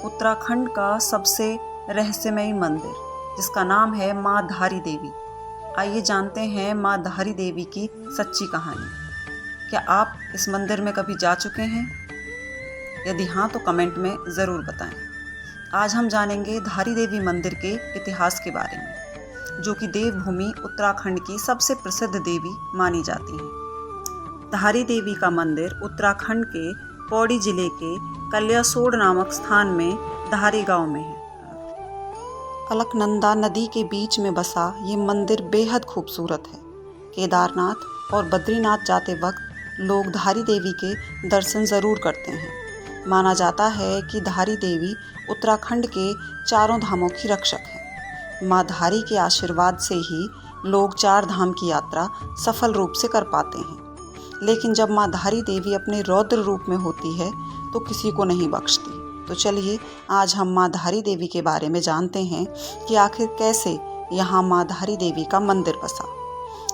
उत्तराखंड का सबसे रहस्यमयी मंदिर, जिसका नाम है माँ धारी देवी। आइए जानते हैं माँ धारी देवी की सच्ची कहानी। क्या आप इस मंदिर में कभी जा चुके हैं? यदि हाँ तो कमेंट में ज़रूर बताएं। आज हम जानेंगे धारी देवी मंदिर के इतिहास के बारे में, जो कि देवभूमि उत्तराखंड की सबसे प्रसिद्ध देवी मानी जाती हैं। धारी देवी का मंदिर उत्तराखंड के पौड़ी जिले के कल्यासोड़ नामक स्थान में धारी गांव में है। अलकनंदा नदी के बीच में बसा ये मंदिर बेहद खूबसूरत है। केदारनाथ और बद्रीनाथ जाते वक्त लोग धारी देवी के दर्शन ज़रूर करते हैं। माना जाता है कि धारी देवी उत्तराखंड के चारों धामों की रक्षक है। माँ धारी के आशीर्वाद से ही लोग चार धाम की यात्रा सफल रूप से कर पाते हैं। लेकिन जब माँ धारी देवी अपने रौद्र रूप में होती है तो किसी को नहीं बख्शती। तो चलिए आज हम माँ धारी देवी के बारे में जानते हैं कि आखिर कैसे यहाँ माँ धारी देवी का मंदिर बसा।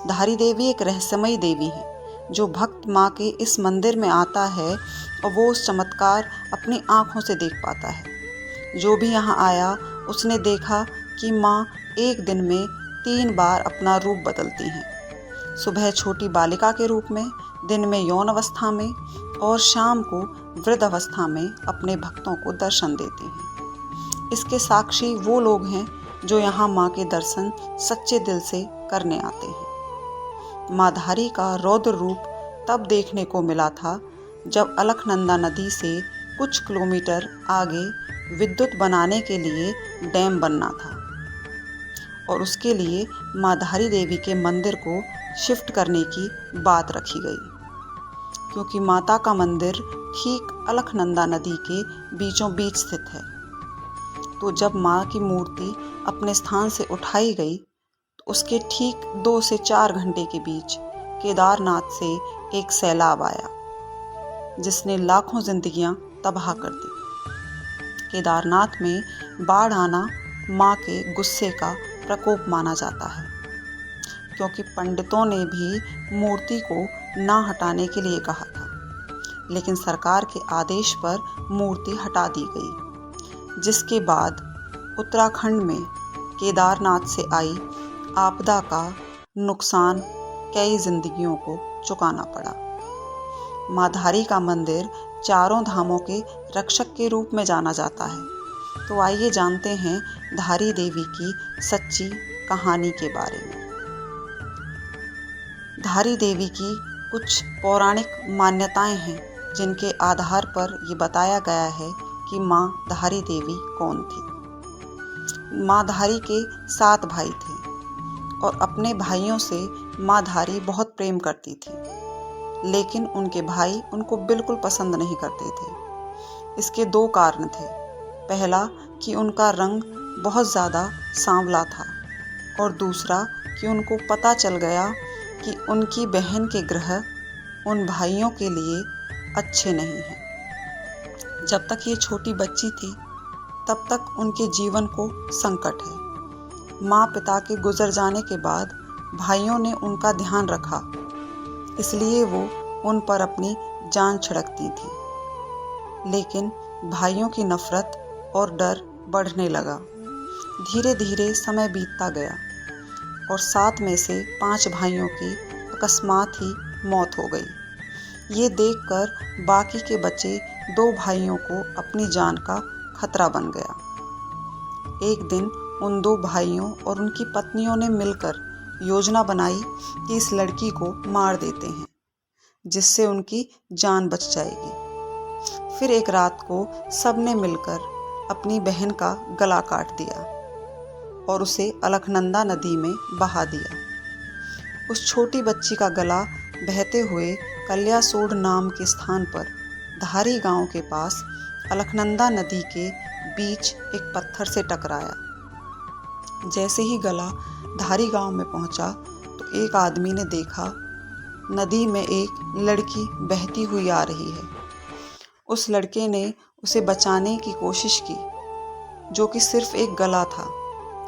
धारी देवी एक रहस्यमयी देवी है। जो भक्त माँ के इस मंदिर में आता है और वो उस चमत्कार अपनी आँखों से देख पाता है। जो भी यहाँ आया उसने देखा कि माँ एक दिन में 3 बार अपना रूप बदलती हैं। सुबह छोटी बालिका के रूप में, दिन में यौन अवस्था में और शाम को वृद्ध अवस्था में अपने भक्तों को दर्शन देती हैं। इसके साक्षी वो लोग हैं जो यहाँ माँ के दर्शन सच्चे दिल से करने आते हैं। माँ धारी का रौद्र रूप तब देखने को मिला था जब अलकनंदा नदी से कुछ किलोमीटर आगे विद्युत बनाने के लिए डैम बनना था और उसके लिए माँ धारी देवी के मंदिर को शिफ्ट करने की बात रखी गई, क्योंकि माता का मंदिर ठीक अलकनंदा नदी के बीचों बीच स्थित है। तो जब माँ की मूर्ति अपने स्थान से उठाई गई तो उसके ठीक 2 से 4 घंटे के बीच केदारनाथ से एक सैलाब आया, जिसने लाखों जिंदगियां तबाह कर दी। केदारनाथ में बाढ़ आना माँ के गुस्से का प्रकोप माना जाता है, क्योंकि पंडितों ने भी मूर्ति को ना हटाने के लिए कहा था, लेकिन सरकार के आदेश पर मूर्ति हटा दी गई। जिसके बाद उत्तराखंड में केदारनाथ से आई आपदा का नुकसान कई जिंदगियों को चुकाना पड़ा। माँ धारी का मंदिर चारों धामों के रक्षक के रूप में जाना जाता है। तो आइए जानते हैं धारी देवी की सच्ची कहानी के बारे में। धारी देवी की कुछ पौराणिक मान्यताएं हैं, जिनके आधार पर ये बताया गया है कि माँ धारी देवी कौन थी। माँ धारी के 7 भाई थे और अपने भाइयों से माँ धारी बहुत प्रेम करती थी, लेकिन उनके भाई उनको बिल्कुल पसंद नहीं करते थे। इसके 2 कारण थे। पहला कि उनका रंग बहुत ज़्यादा सांवला था और दूसरा कि उनको पता चल गया कि उनकी बहन के ग्रह उन भाइयों के लिए अच्छे नहीं हैं। जब तक ये छोटी बच्ची थी तब तक उनके जीवन को संकट है। माँ पिता के गुजर जाने के बाद भाइयों ने उनका ध्यान रखा, इसलिए वो उन पर अपनी जान छिड़कती थी। लेकिन भाइयों की नफरत और डर बढ़ने लगा। धीरे धीरे समय बीतता गया और 7 में से 5 भाइयों की अकस्मात ही मौत हो गई। ये देखकर बाकी के बचे 2 भाइयों को अपनी जान का खतरा बन गया। एक दिन उन 2 भाइयों और उनकी पत्नियों ने मिलकर योजना बनाई कि इस लड़की को मार देते हैं, जिससे उनकी जान बच जाएगी। फिर एक रात को सबने मिलकर अपनी बहन का गला काट दिया और उसे अलकनंदा नदी में बहा दिया। उस छोटी बच्ची का गला बहते हुए कल्यासोड़ नाम के स्थान पर धारी गांव के पास अलकनंदा नदी के बीच एक पत्थर से टकराया। जैसे ही गला धारी गांव में पहुंचा तो एक आदमी ने देखा नदी में एक लड़की बहती हुई आ रही है। उस लड़के ने उसे बचाने की कोशिश की, जो कि सिर्फ एक गला था,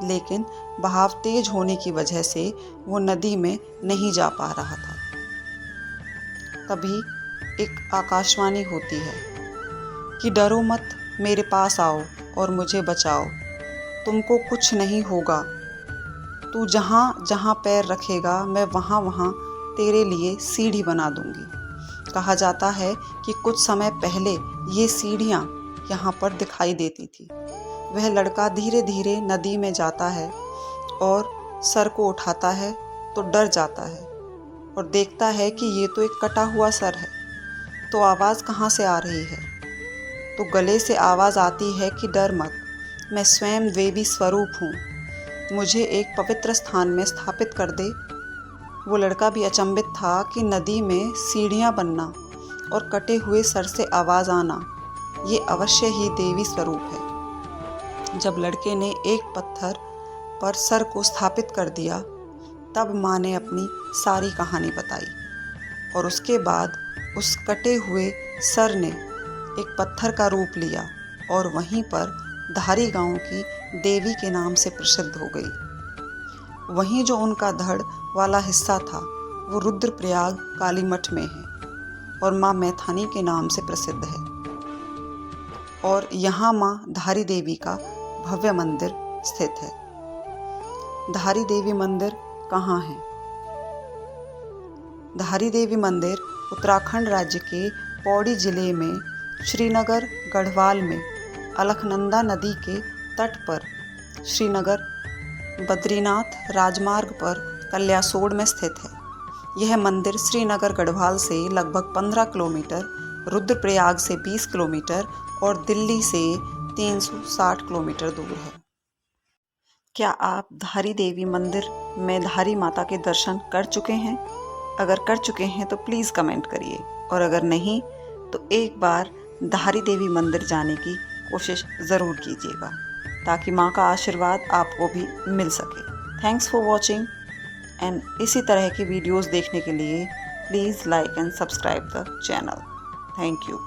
लेकिन बहाव तेज होने की वजह से वो नदी में नहीं जा पा रहा था। तभी एक आकाशवाणी होती है कि डरो मत, मेरे पास आओ और मुझे बचाओ। तुमको कुछ नहीं होगा। तू जहाँ जहाँ पैर रखेगा मैं वहाँ वहाँ तेरे लिए सीढ़ी बना दूंगी। कहा जाता है कि कुछ समय पहले ये सीढ़ियाँ यहाँ पर दिखाई देती थी। वह लड़का धीरे धीरे नदी में जाता है और सर को उठाता है तो डर जाता है और देखता है कि ये तो एक कटा हुआ सर है। तो आवाज़ कहाँ से आ रही है? तो गले से आवाज़ आती है कि डर मत, मैं स्वयं देवी स्वरूप हूँ, मुझे एक पवित्र स्थान में स्थापित कर दे। वो लड़का भी अचंभित था कि नदी में सीढ़ियाँ बनना और कटे हुए सर से आवाज़ आना, ये अवश्य ही देवी स्वरूप है। जब लड़के ने एक पत्थर पर सर को स्थापित कर दिया, तब माँ ने अपनी सारी कहानी बताई और उसके बाद उस कटे हुए सर ने एक पत्थर का रूप लिया और वहीं पर धारी गांव की देवी के नाम से प्रसिद्ध हो गई। वहीं जो उनका धड़ वाला हिस्सा था वो रुद्रप्रयाग काली मठ में है और माँ मैथानी के नाम से प्रसिद्ध है। और यहाँ माँ धारी देवी का भव्य मंदिर स्थित है। धारी देवी मंदिर कहाँ है? धारी देवी मंदिर उत्तराखंड राज्य के पौड़ी जिले में श्रीनगर गढ़वाल में अलकनंदा नदी के तट पर श्रीनगर बद्रीनाथ राजमार्ग पर कल्यासोड़ में स्थित है। यह मंदिर श्रीनगर गढ़वाल से लगभग 15 किलोमीटर, रुद्रप्रयाग से 20 किलोमीटर और दिल्ली से 360 किलोमीटर दूर है। क्या आप धारी देवी मंदिर में धारी माता के दर्शन कर चुके हैं? अगर कर चुके हैं तो प्लीज़ कमेंट करिए और अगर नहीं तो एक बार धारी देवी मंदिर जाने की कोशिश ज़रूर कीजिएगा ताकि माँ का आशीर्वाद आपको भी मिल सके। थैंक्स फॉर वॉचिंग एंड इसी तरह की वीडियोस देखने के लिए please like and subscribe the channel. Thank you.